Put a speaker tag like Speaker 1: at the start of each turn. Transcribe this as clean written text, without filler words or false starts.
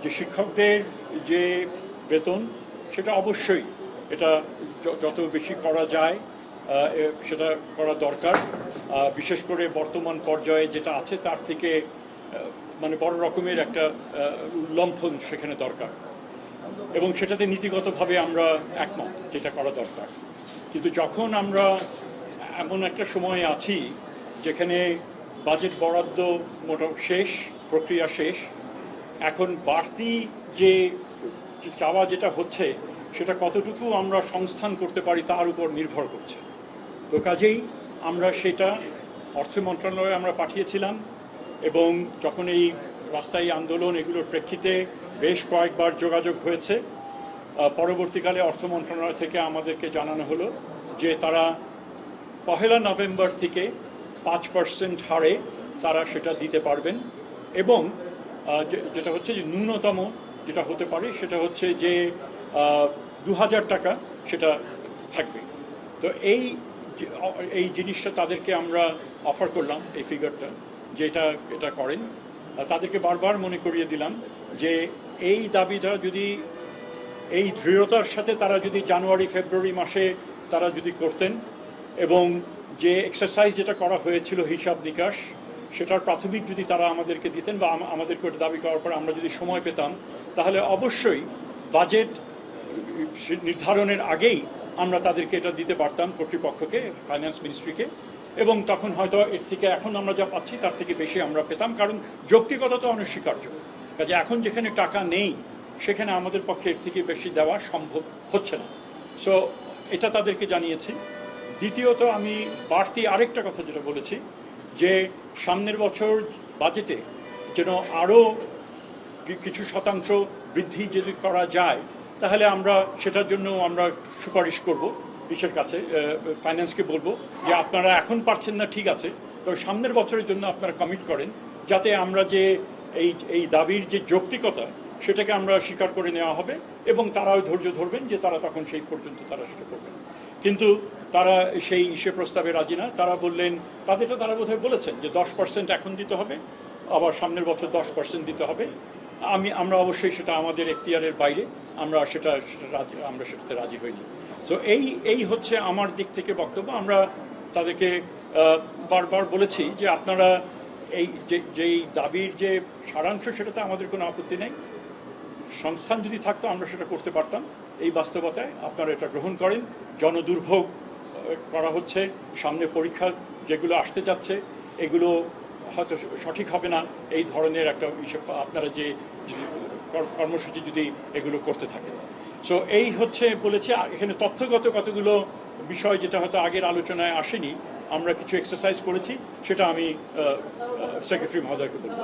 Speaker 1: যে শিক্ষকদের যে বেতন সেটা অবশ্যই এটা যত বেশি করা যায় সেটা করা দরকার। বিশেষ করে বর্তমান পর্যায়ে যেটা আছে তার থেকে মানে বড় রকমের একটা লম্ফন সেখানে দরকার, এবং সেটাতে নীতিগতভাবে আমরা একমত যেটা করা দরকার। কিন্তু যখন আমরা এমন একটা সময়ে আছি যেখানে বাজেট বরাদ্দ মোটামুটি শেষ, প্রক্রিয়া শেষ, এখন বাড়তি যে চাওয়া যেটা হচ্ছে সেটা কতটুকু আমরা সংস্থান করতে পারি তার উপর নির্ভর করছে। তো কাজেই আমরা সেটা অর্থ মন্ত্রণালয়ে আমরা পাঠিয়েছিলাম, এবং যখন এই রাস্তায় আন্দোলন এগুলোর প্রেক্ষিতে বেশ কয়েকবার যোগাযোগ হয়েছে, পরবর্তীকালে অর্থ মন্ত্রণালয় থেকে আমাদেরকে জানানো হলো যে তারা 1 নভেম্বর থেকে 5% হারে তারা সেটা দিতে পারবেন, এবং যেটা হচ্ছে যে ন্যূনতম যেটা হতে পারে সেটা হচ্ছে যে 2000 টাকা সেটা থাকবে। তো এই জিনিসটা তাদেরকে আমরা অফার করলাম, এই ফিগারটা যেটা এটা করেন। তাদেরকে বারবার মনে করিয়ে দিলাম যে এই দাবিটা যদি এই দৃঢ়তার সাথে তারা যদি জানুয়ারি ফেব্রুয়ারি মাসে তারা যদি করতেন, এবং যে এক্সারসাইজ যেটা করা হয়েছিল হিসাব নিকাশ সেটার প্রাথমিক যদি তারা আমাদেরকে দিতেন বা আমাদেরকে ওটা দাবি করার পর আমরা যদি সময় পেতাম, তাহলে অবশ্যই বাজেট নির্ধারণের আগেই আমরা তাদেরকে এটা দিতে পারতাম, কর্তৃপক্ষকে, ফাইন্যান্স মিনিস্ট্রিকে, এবং তখন হয়তো এর থেকে এখন আমরা যা পাচ্ছি তার থেকে বেশি আমরা পেতাম, কারণ যৌক্তিকতা তো অনস্বীকার্য। কাজে এখন যেখানে টাকা নেই সেখানে আমাদের পক্ষে এর থেকে বেশি দেওয়া সম্ভব হচ্ছে না। সো এটা তাদেরকে জানিয়েছি। দ্বিতীয়ত আমি বাড়তি আরেকটা কথা যেটা বলেছি যে সামনের বছর বাজেটে যেন আরও কিছু শতাংশ বৃদ্ধি যদি করা যায় তাহলে আমরা সেটার জন্য আমরা সুপারিশ করব বিশ্বের কাছে, ফাইন্যান্সকে বলবো যে আপনারা এখন পারছেন না ঠিক আছে, তবে সামনের বছরের জন্য আপনারা কমিট করেন, যাতে আমরা যে এই দাবির যে যৌক্তিকতা সেটাকে আমরা স্বীকার করে নেওয়া হবে, এবং তারাও ধৈর্য ধরবেন যে তারা তখন সেই পর্যন্ত তারা সেটা করবেন। কিন্তু তারা সেই প্রস্তাবে রাজি না। তারা বললেন, তারা বোধহয় বলেছেন যে 10% এখন দিতে হবে, আবার সামনের বছর 10% দিতে হবে। আমরা অবশ্যই সেটা আমাদের এখতিয়ারের বাইরে, আমরা সেটাতে রাজি হইনি। তো এই হচ্ছে আমার দিক থেকে বক্তব্য। আমরা তাদেরকে বারবার বলেছি যে আপনারা যেই দাবির যে সারাংশ সেটাতে আমাদের কোনো আপত্তি নেই, সংস্থান যদি থাকতো আমরা সেটা করতে পারতাম। এই বাস্তবতায় আপনারা এটা গ্রহণ করেন। জনদুর্ভোগ করা হচ্ছে, সামনে পরীক্ষা যেগুলো আসতে যাচ্ছে এগুলো হয়তো সঠিক হবে না, এই ধরনের একটা হিসেব আপনারা যে কর্মসূচি যদি এগুলো করতে থাকে। সো এই হচ্ছে বলেছি। এখানে তথ্যগত কতগুলো বিষয় যেটা হয়তো আগের আলোচনায় আসেনি, আমরা কিছু এক্সারসাইজ করেছি, সেটা আমি সেক্রেটারি মহোদয়কে বলব।